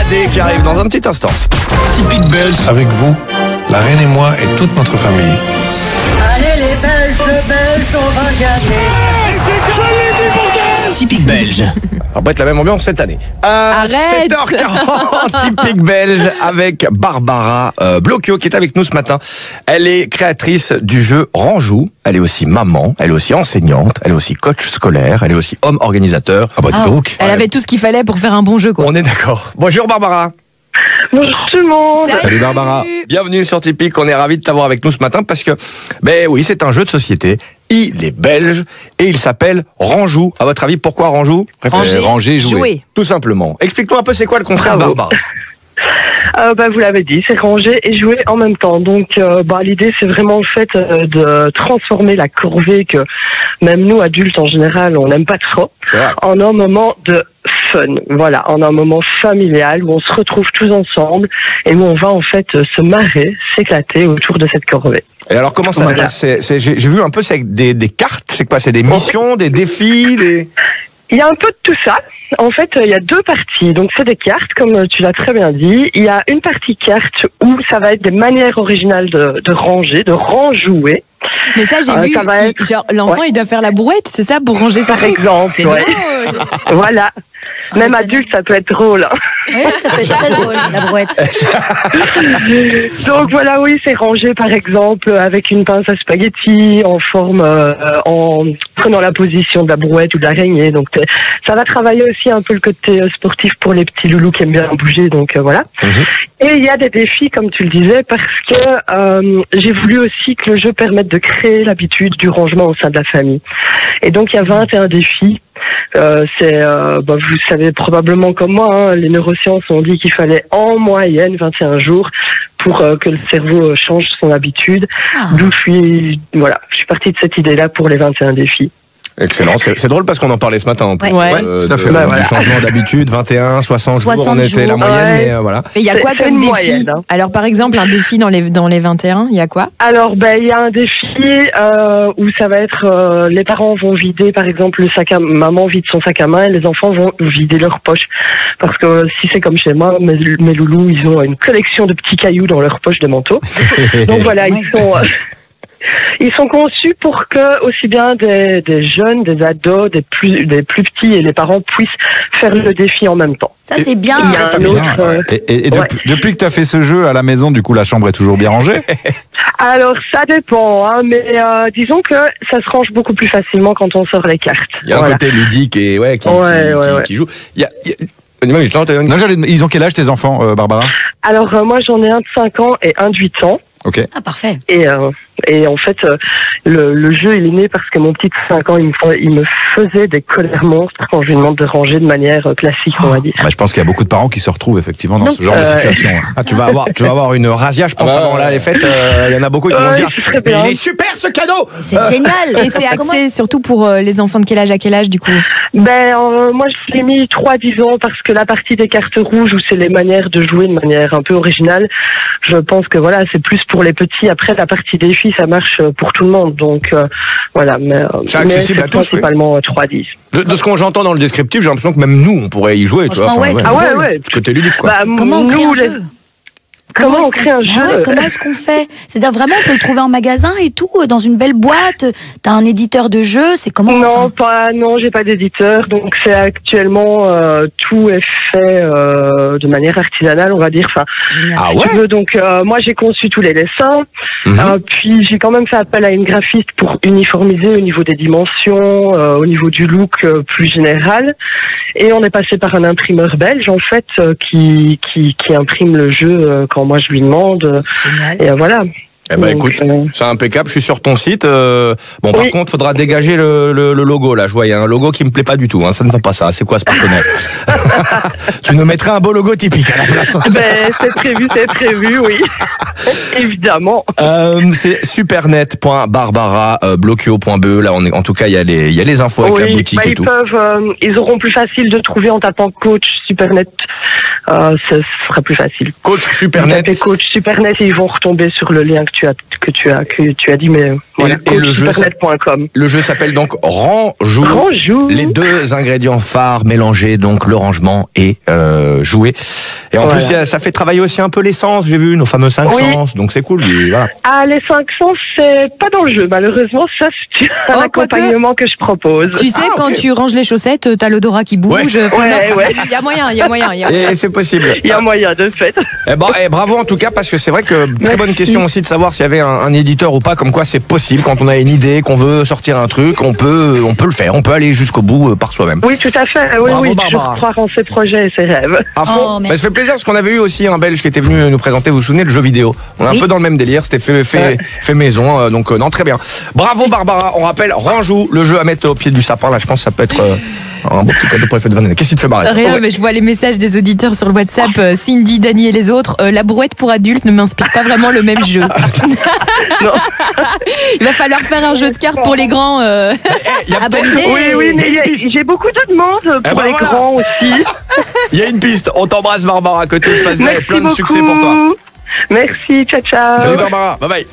AD qui arrive dans un petit instant. Typique belge. Avec vous, la reine et moi et toute notre famille. Allez les Belges, on va gagner. Je l'ai dit, bordel. Typique belge. On va être la même ambiance cette année. Arrête. 7h40, typique belge avec Barbara Blocchio qui est avec nous ce matin. Elle est créatrice du jeu Ranjou. Elle est aussi maman, elle est aussi enseignante, elle est aussi coach scolaire, elle est aussi homme organisateur. Ah bah dis donc. Elle avait tout ce qu'il fallait pour faire un bon jeu, quoi. On est d'accord. Bonjour Barbara. Bonjour tout le monde. Salut Barbara. Bienvenue sur Typique. On est ravis de t'avoir avec nous ce matin parce que, ben oui, c'est un jeu de société. Il est belge et il s'appelle Ranjou. À votre avis, pourquoi Ranjou? Ranger, jouer. Tout simplement. Explique-nous un peu c'est quoi le concept, Bravo. Barbara. Vous l'avez dit, c'est ranger et jouer en même temps. Donc, l'idée, c'est vraiment le fait de transformer la corvée que même nous, adultes en général, on n'aime pas trop, en un moment de fun. Voilà, en un moment familial où on se retrouve tous ensemble et où on va en fait se marrer, s'éclater autour de cette corvée. Et alors comment ça se passe? J'ai vu un peu, c'est avec des cartes. C'est quoi? C'est des missions, des défis, Il y a un peu de tout ça. En fait, il y a deux parties. Donc, c'est des cartes, comme tu l'as très bien dit. Il y a une partie carte où ça va être des manières originales de ranger, de ranjouer. Mais ça, j'ai vu, genre, l'enfant, il doit faire la brouette, c'est ça, pour ranger sa Par exemple, c'est drôle. Voilà. Même adulte, ça peut être drôle. Hein. Oui, ça peut être très drôle, la brouette. Donc voilà, oui, c'est rangé par exemple avec une pince à spaghetti en forme, en prenant la position de la brouette ou de l'araignée. Donc ça va travailler aussi un peu le côté sportif pour les petits loulous qui aiment bien bouger. Donc voilà. Et il y a des défis, comme tu le disais, parce que j'ai voulu aussi que le jeu permette de créer l'habitude du rangement au sein de la famille. Et donc il y a 21 défis. Vous savez probablement comme moi, hein, les neurosciences ont dit qu'il fallait en moyenne 21 jours pour que le cerveau change son habitude. D'où je suis partie de cette idée-là pour les 21 défis. Excellent, c'est drôle parce qu'on en parlait ce matin en plus. Ouais. Tout à fait. Du changement d'habitude, 21, 60 jours, on était la moyenne, mais voilà. Et il y a quoi comme défi moyenne, hein. Alors par exemple, un défi dans les 21, il y a quoi? Alors il y a un défi où ça va être les parents vont vider par exemple le sac à maman vide son sac à main et les enfants vont vider leur poche parce que si c'est comme chez moi, mes loulous, ils ont une collection de petits cailloux dans leur poche de manteau. Donc voilà, ils sont conçus pour que aussi bien des jeunes, des ados, des plus petits et les parents puissent faire le défi en même temps. Ça, c'est bien. Il y a un autre, Et depuis que tu as fait ce jeu à la maison, du coup, la chambre est toujours bien rangée? Alors, ça dépend, hein, mais disons que ça se range beaucoup plus facilement quand on sort les cartes. Il y a un côté ludique et qui joue. Non, ils ont quel âge tes enfants, Barbara? Alors, moi, j'en ai un de 5 ans et un de 8 ans. Ok. Ah, parfait. Et en fait, le jeu, il est né parce que mon petit de 5 ans, il me faisait des colères monstres quand je lui demande de ranger de manière classique, on va dire. Je pense qu'il y a beaucoup de parents qui se retrouvent effectivement dans ce genre de situation. Tu vas avoir une razzia, je pense, avant là, les fêtes. Il y en a beaucoup qui vont se dire il est super ce cadeau. C'est génial. Et c'est axé surtout pour les enfants de quel âge du coup? Moi, je l'ai mis 3-10 ans parce que la partie des cartes rouges où c'est les manières de jouer de manière un peu originale, je pense que voilà, c'est plus pour les petits. Après, la partie défi, ça marche pour tout le monde. Donc, voilà. Mais accessible à tous, principalement 3-10. De ce qu'on j'entends dans le descriptif, j'ai l'impression que même nous, on pourrait y jouer. Tu vois. Ouais. Côté ludique, quoi. Comment on crée un jeu? Comment on crée un jeu? Comment est-ce qu'on fait? C'est-à-dire vraiment, on peut le trouver en magasin et tout, dans une belle boîte. T'as un éditeur de jeu, c'est comment? Non, j'ai pas d'éditeur. Donc c'est actuellement tout est fait de manière artisanale, on va dire. Enfin, tu veux, donc moi j'ai conçu tous les dessins. Puis j'ai quand même fait appel à une graphiste pour uniformiser au niveau des dimensions, au niveau du look plus général. Et on est passé par un imprimeur belge en fait qui imprime le jeu quand moi je lui demande. Génial. Et voilà. Eh ben écoute, c'est impeccable, je suis sur ton site. Par contre, faudra dégager le logo là. Je vois, il y a un logo qui me plaît pas du tout. Hein. Ça ne va pas ça. C'est quoi ce partenaire? Tu nous mettras un beau logo typique à la place. C'est prévu, oui. Évidemment. C'est supernet.barbara.blocchio.be. Là, en tout cas, il y a les infos avec la boutique et tout. Ils auront plus facile de trouver en tapant coach Supernet. Ce sera plus facile. Coach Supernet. Coach Supernet et ils vont retomber sur le lien que tu as dit, mais voilà, coachsupernet.com. Le jeu s'appelle donc Ranjou. Les deux ingrédients phares mélangés, donc le rangement et jouer. Et en Voilà. plus, ça fait travailler aussi un peu les sens, j'ai vu, nos fameux 5 Oui. sens. Donc c'est cool, voilà. Ah, les 5 sens, c'est pas dans le jeu. Malheureusement, ça, c'est un Oh, accompagnement que je propose. Tu sais, quand tu ranges les chaussettes, t'as l'odorat qui bouge. Ouais. Enfin, Ouais, non, ouais. Il y a moyen, il y a moyen. Et c'est possible. Il y a moyen, de fait. Bravo en tout cas, parce que c'est vrai que très bonne question aussi de savoir s'il y avait un éditeur ou pas, comme quoi c'est possible quand on a une idée, qu'on veut sortir un truc, on peut le faire, on peut aller jusqu'au bout par soi-même. Oui, tout à fait. Oui, Bravo, oui, Barbara. toujours croire en ses projets et ses rêves. À fond. Oh, merci. Ça fait plaisir parce qu'on avait eu aussi un Belge qui était venu nous présenter, vous vous souvenez, le jeu vidéo. On est un Oui. peu dans le même délire, c'était fait maison, donc non, très bien. Bravo Barbara, on rappelle Ranjou, le jeu à mettre au pied du sapin, là je pense que ça peut être un beau petit cadeau pour les fêtes de fin d'année. Qu'est-ce qui te fait marrer? Rien, mais je vois les messages des auditeurs sur le WhatsApp, Cindy, Dani et les autres. La brouette pour adultes ne m'inspire pas vraiment le même jeu. Il va falloir faire un jeu de cartes pour les grands. Il y a Ah, peut-être- bonne idée. Oui, il y a mais une piste. j'ai beaucoup de demandes pour ben les voilà. grands aussi. Il y a une piste. On t'embrasse Barbara, que tout se passe bien et Merci plein de beaucoup. succès pour toi. Merci, ciao, ciao. Salut Barbara, bye bye.